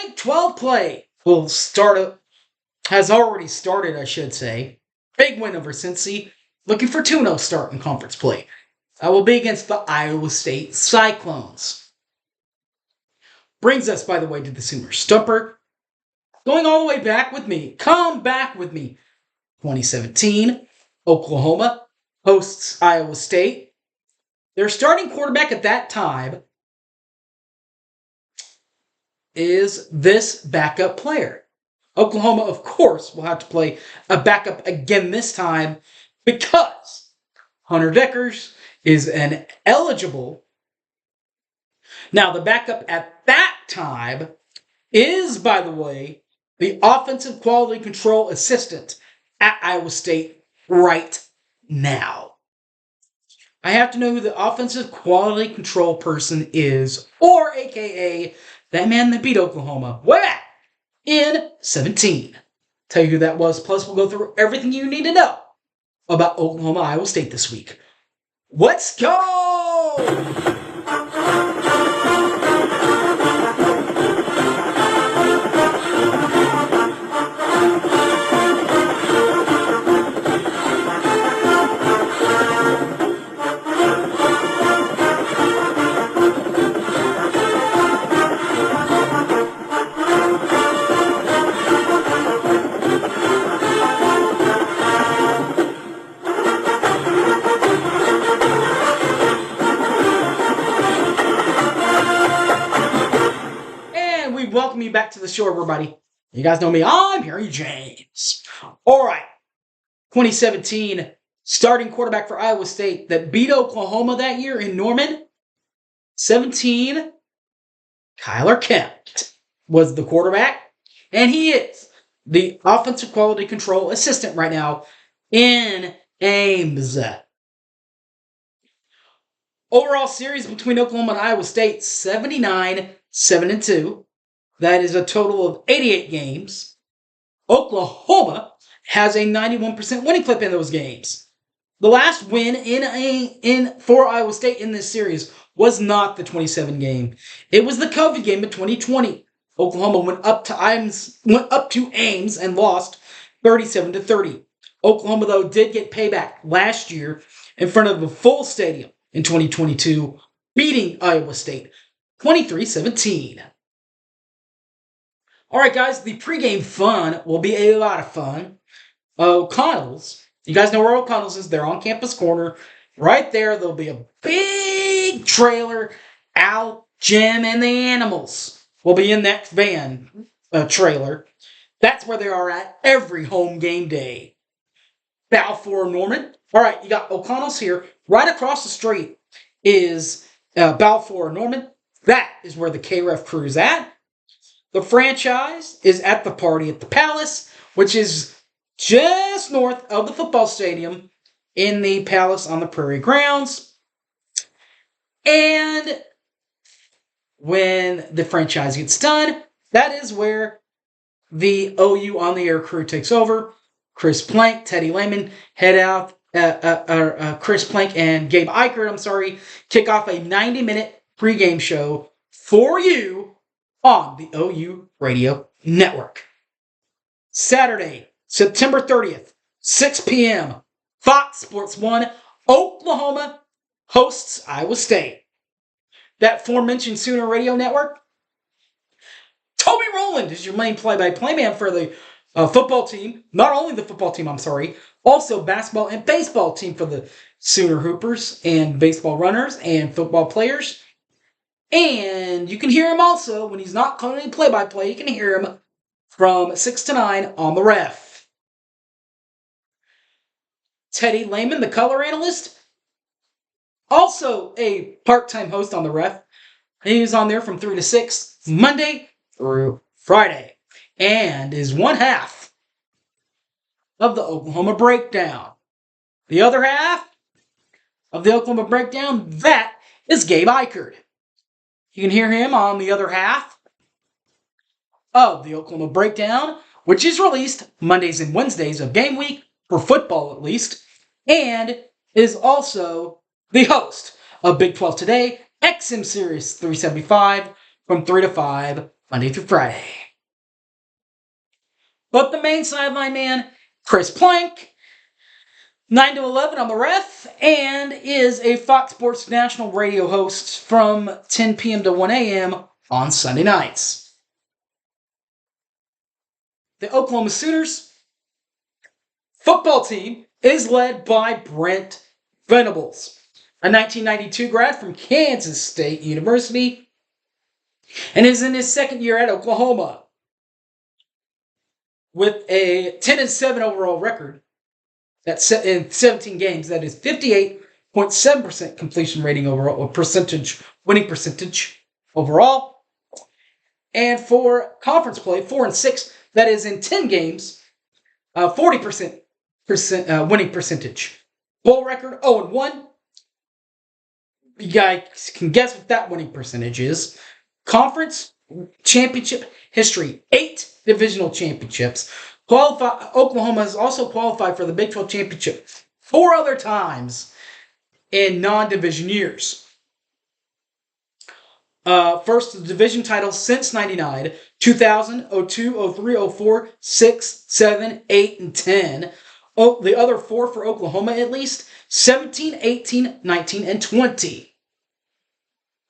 Big 12 play has already started, I should say. Big win over Cincy. Looking for 2-0 start in conference play. That will be against the Iowa State Cyclones. Brings us, by the way, to the Sooner Stumper. Going all the way back with me. Come back with me. 2017, Oklahoma hosts Iowa State. Their starting quarterback at that time is this backup player. Oklahoma, of course, will have to play a backup again this time because Hunter Dekkers is ineligible. Now, the backup at that time is, by the way, the offensive quality control assistant at Iowa State right now. I have to know who the offensive quality control person is, or AKA that man that beat Oklahoma way back in 17. Tell you who that was, plus we'll go through everything you need to know about Oklahoma, Iowa State this week. Let's go! Welcome you back to the show, everybody. You guys know me. I'm Harry James. All right. 2017 starting quarterback for Iowa State that beat Oklahoma that year in Norman. 17, Kyler Kempt was the quarterback. And he is the offensive quality control assistant right now in Ames. Overall series between Oklahoma and Iowa State, 79-7-2. That is a total of 88 games. Oklahoma has a 91% winning clip in those games. The last win for Iowa State in this series was not the 27 game. It was the COVID game of 2020. Oklahoma went up to Ames and lost 37-30. Oklahoma, though, did get payback last year in front of a full stadium in 2022, beating Iowa State 23-17. All right, guys, the pregame fun will be a lot of fun. O'Connell's, you guys know where O'Connell's is. They're on Campus Corner. Right there, there'll be a big trailer. Al, Jim, and the animals will be in that van trailer. That's where they are at every home game day. Balfour Norman. All right, you got O'Connell's here. Right across the street is Balfour Norman. That is where the KREF crew is at. The franchise is at the Party at the Palace, which is just north of the football stadium in the Palace on the Prairie grounds. And when the franchise gets done, that is where the OU on the air crew takes over. Chris Plank, Teddy Lehman head out. Chris Plank and Gabe Eichert, kick off a 90-minute pregame show for you on the OU Radio Network. Saturday, September 30th, 6 p.m., Fox Sports 1, Oklahoma hosts Iowa State. That aforementioned Sooner Radio Network, Toby Rowland is your main play-by-play man for the football team. Not only the football team, also basketball and baseball team for the Sooner Hoopers and baseball runners and football players. And you can hear him also when he's not calling any play-by-play. You can hear him from 6 to 9 on the ref. Teddy Lehman, the color analyst, also a part-time host on the ref. He's on there from 3 to 6, Monday through Friday, and is one half of the Oklahoma Breakdown. The other half of the Oklahoma Breakdown, that is Gabe Eichert. You can hear him on the other half of the Oklahoma Breakdown, which is released Mondays and Wednesdays of game week, for football at least, and is also the host of Big 12 Today, XM Series 375, from 3 to 5, Monday through Friday. But the main sideline man, Chris Plank, 9 to 11 on the ref, and is a Fox Sports national radio host from 10 p.m. to 1 a.m. on Sunday nights. The Oklahoma Sooners football team is led by Brent Venables, a 1992 grad from Kansas State University, and is in his second year at Oklahoma with a 10-7 overall record. That's in 17 games. That is 58.7% completion rating overall, or winning percentage overall. And for conference play, 4-6. That is in 10 games, 40% winning percentage. Bowl record 0-1. You guys can guess what that winning percentage is. Conference championship history: 8 divisional championships. Oklahoma has also qualified for the Big 12 championship 4 other times in non-division years. First division titles since 99, 2000, 02, 03, 04, 6, 7, 8, and 10. The other 4 for Oklahoma at least, 17, 18, 19, and 20.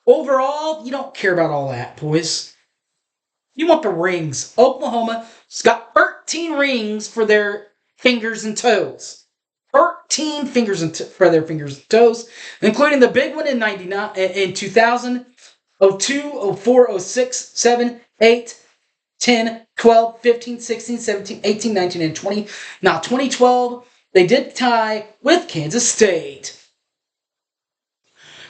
Overall, you don't care about all that, boys. You want the rings. Oklahoma's got 13 rings for their fingers and toes. 13 fingers for their fingers and toes, including the big one in 99, in 2000, 02, 04, 06, 7, 8, 10, 12, 15, 16, 17, 18, 19, and 20. Now, 2012, they did tie with Kansas State.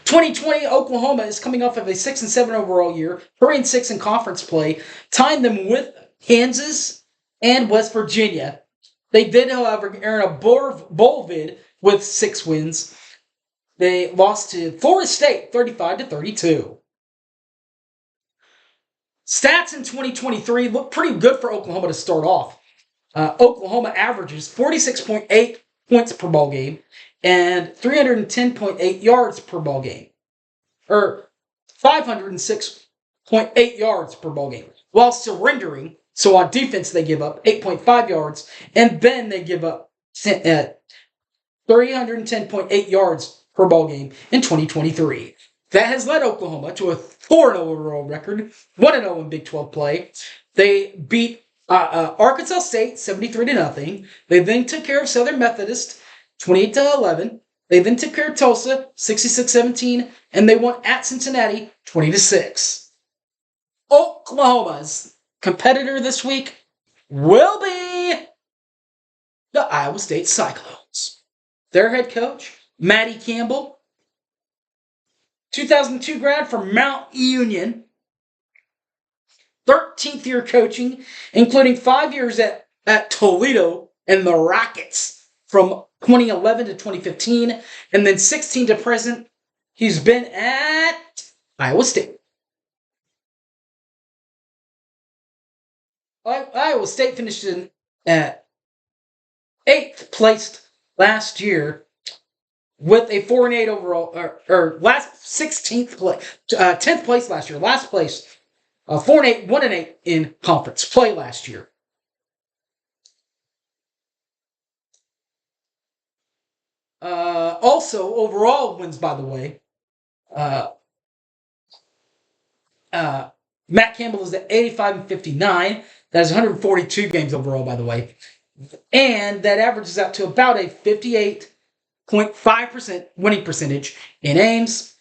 2020, Oklahoma is coming off of a 6-7 overall year, 3-6 in conference play, tying them with Kansas and West Virginia. They did, however, earn a bowl bid with 6 wins. They lost to Florida State, 35-32. Stats in 2023 look pretty good for Oklahoma to start off. Oklahoma averages 46.8 points per ball game and 310.8 yards per ball game, or 506.8 yards per ball game, while surrendering. So on defense, they give up 8.5 yards, and then they give up 310.8 yards per ball game in 2023. That has led Oklahoma to a 4-0 overall record, 1-0 in Big 12 play. They beat Arkansas State 73-0. They then took care of Southern Methodist 28-11. They then took care of Tulsa 66-17, and they won at Cincinnati 20-6. Oklahoma's competitor this week will be the Iowa State Cyclones. Their head coach, Matty Campbell, 2002 grad from Mount Union, 13th year coaching, including 5 years at Toledo and the Rockets from 2011 to 2015, and then 16 to present, he's been at Iowa State. Iowa State finished in 8th place last year with a 4-8 overall, or last 16th place, 10th place last year, last place, 4-8, 1-8 in conference play last year. Also, overall wins, by the way, Matt Campbell is at 85-59. That's 142 games overall, by the way. And that averages out to about a 58.5% winning percentage in Ames.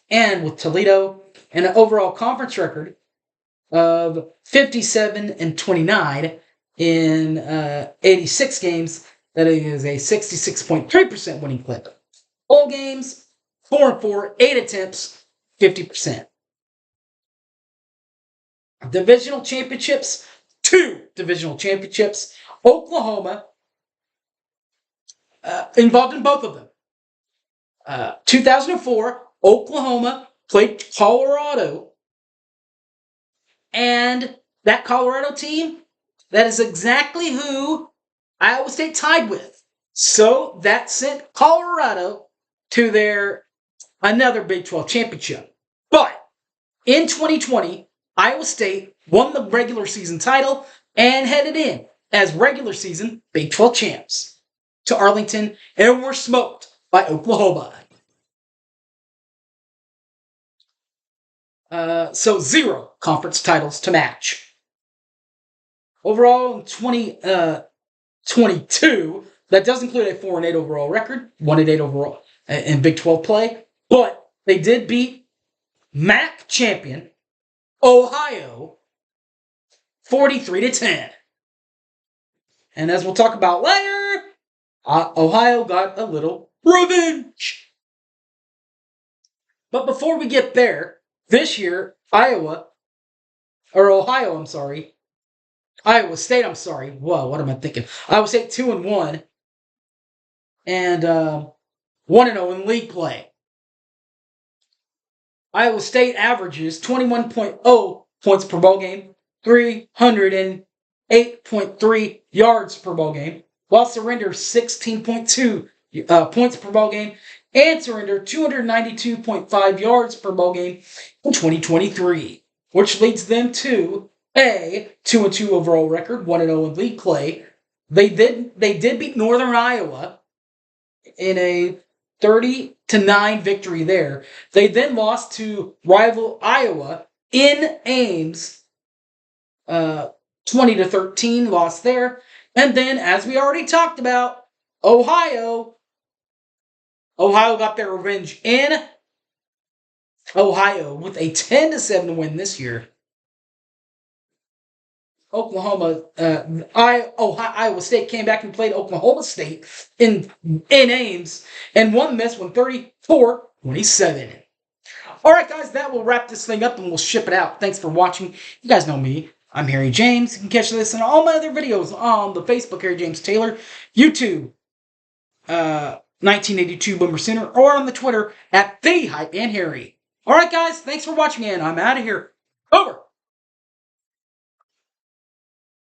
And with Toledo, and an overall conference record of 57-29 in 86 games. That is a 66.3% winning clip. Bowl games, 4-4, 8 attempts, 50%. Divisional championships, 2 divisional championships. Oklahoma involved in both of them. 2004, Oklahoma played Colorado, and that Colorado team, that is exactly who Iowa State tied with. So that sent Colorado to their another Big 12 championship. But in 2020, Iowa State won the regular season title and headed in as regular season Big 12 champs to Arlington and were smoked by Oklahoma. So 0 conference titles to match. Overall, in 2022, that does include a 4-8 overall record, 1-8 overall in Big 12 play, but they did beat MAC champion Ohio 43-10. And as we'll talk about later, Ohio got a little revenge. But before we get there, this year, Ohio State, Whoa, what am I thinking? Iowa State 2-1 and 1-0 in league play. Iowa State averages 21.0 points per ball game, 308.3 yards per ball game, while surrender 16.2 points per ball game, and surrender 292.5 yards per ball game in 2023, which leads them to a 2-2 overall record, 1-0 in league play. They did beat Northern Iowa in a 30-9 victory there. They then lost to rival Iowa in Ames, 20-13 loss there. And then, as we already talked about, Ohio got their revenge in Ohio with a 10-7 win this year. Iowa State came back and played Oklahoma State in Ames and won this one 34-27. All right, guys, that will wrap this thing up and we'll ship it out. Thanks for watching. You guys know me. I'm Harry James. You can catch this and all my other videos on the Facebook, Harry James Taylor, YouTube, 1982 Boomer Sooner, or on the Twitter at TheHypeManHarry. All right, guys, thanks for watching, and I'm out of here.